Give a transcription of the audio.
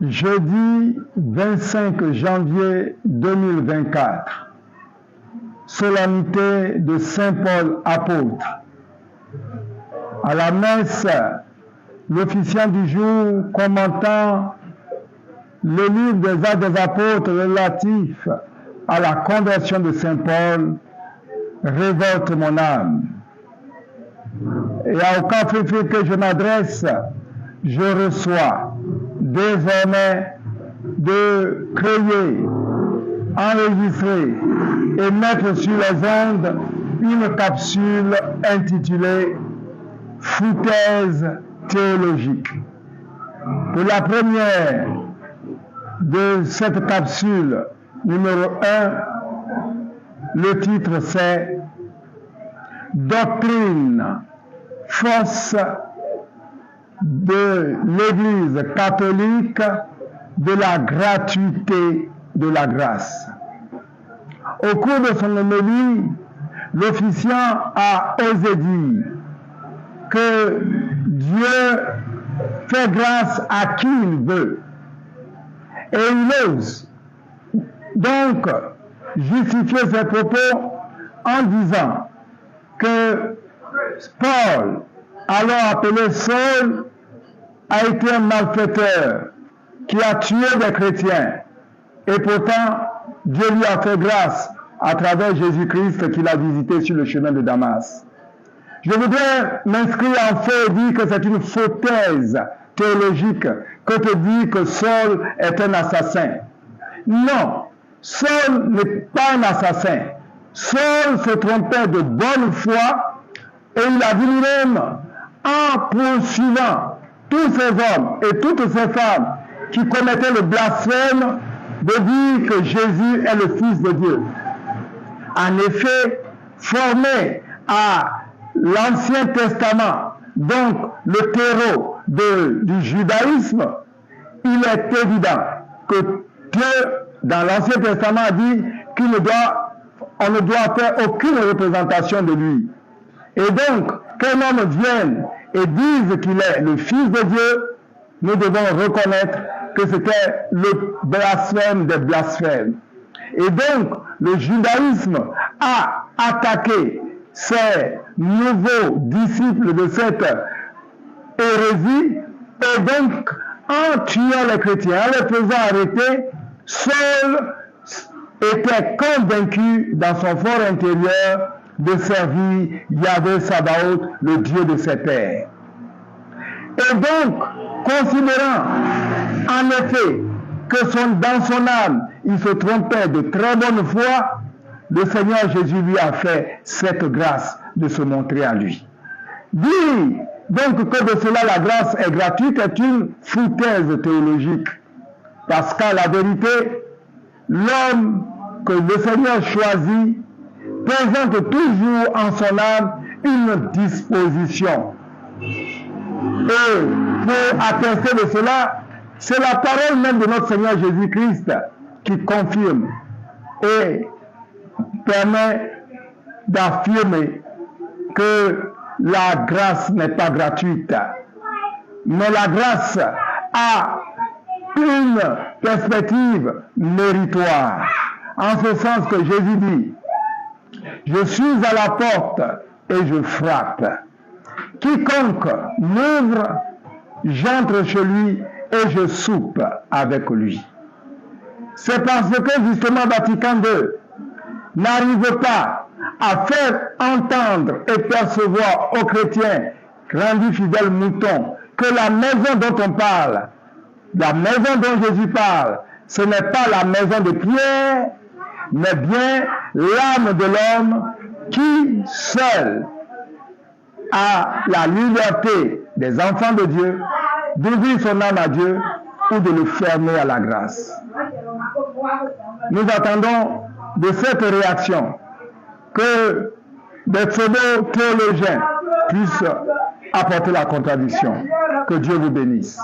Jeudi 25 janvier 2024, solennité de Saint Paul apôtre. À la messe, l'officiant du jour commentant le livre des Actes des Apôtres relatif à la conversion de Saint Paul révolte mon âme. Et à aucun fait que je m'adresse, je reçois désormais de créer, enregistrer et mettre sur les ondes une capsule intitulée « Foutaise théologique ». Pour la première de cette capsule numéro 1, le titre c'est « Doctrine fausse de l'Église catholique de la gratuité de la grâce ». Au cours de son homélie, l'officiant a osé dire que Dieu fait grâce à qui il veut. Et il ose donc justifier ses propos en disant que Paul, alors appelé Saul, a été un malfaiteur qui a tué des chrétiens. Et pourtant, Dieu lui a fait grâce à travers Jésus-Christ qu'il a visité sur le chemin de Damas. Je voudrais m'inscrire en fait et dire que c'est une foutaise théologique que de dire que Saul est un assassin. Non, Saul n'est pas un assassin. Saul se trompait de bonne foi et il a vu lui-même, en poursuivant tous ces hommes et toutes ces femmes qui commettaient le blasphème, de dire que Jésus est le Fils de Dieu. En effet, formé à l'Ancien Testament, donc le terreau du judaïsme, il est évident que Dieu, dans l'Ancien Testament, a dit qu'on ne doit faire aucune représentation de lui. Et donc, qu'un homme vienne et dise qu'il est le Fils de Dieu, nous devons reconnaître que c'était le blasphème des blasphèmes. Et donc, le judaïsme a attaqué ces nouveaux disciples de cette hérésie, et donc, en tuant les chrétiens, en les faisant arrêter, Saul était convaincu dans son fort intérieur de servir Yahvé Sabaoth, le Dieu de ses pères. Et donc, considérant en effet que dans son âme, il se trompait de très bonne foi, le Seigneur Jésus lui a fait cette grâce de se montrer à lui. Dire donc que de cela la grâce est gratuite est une foutaise théologique. Parce qu'à la vérité, l'homme que le Seigneur choisit présente toujours en son âme une disposition. Et pour attester de cela, c'est la parole même de notre Seigneur Jésus-Christ qui confirme et permet d'affirmer que la grâce n'est pas gratuite, mais la grâce a une perspective méritoire, en ce sens que Jésus dit « Je suis à la porte et je frappe. Quiconque m'ouvre, j'entre chez lui et je soupe avec lui. » C'est parce que justement Vatican II n'arrive pas à faire entendre et percevoir aux chrétiens, rendus fidèles moutons, que la maison dont on parle, la maison dont Jésus parle, ce n'est pas la maison de Pierre, mais bien l'âme de l'homme qui seul a la liberté des enfants de Dieu d'ouvrir son âme à Dieu ou de le fermer à la grâce. Nous attendons de cette réaction que des pseudo-théologiens puissent apporter la contradiction. Que Dieu vous bénisse.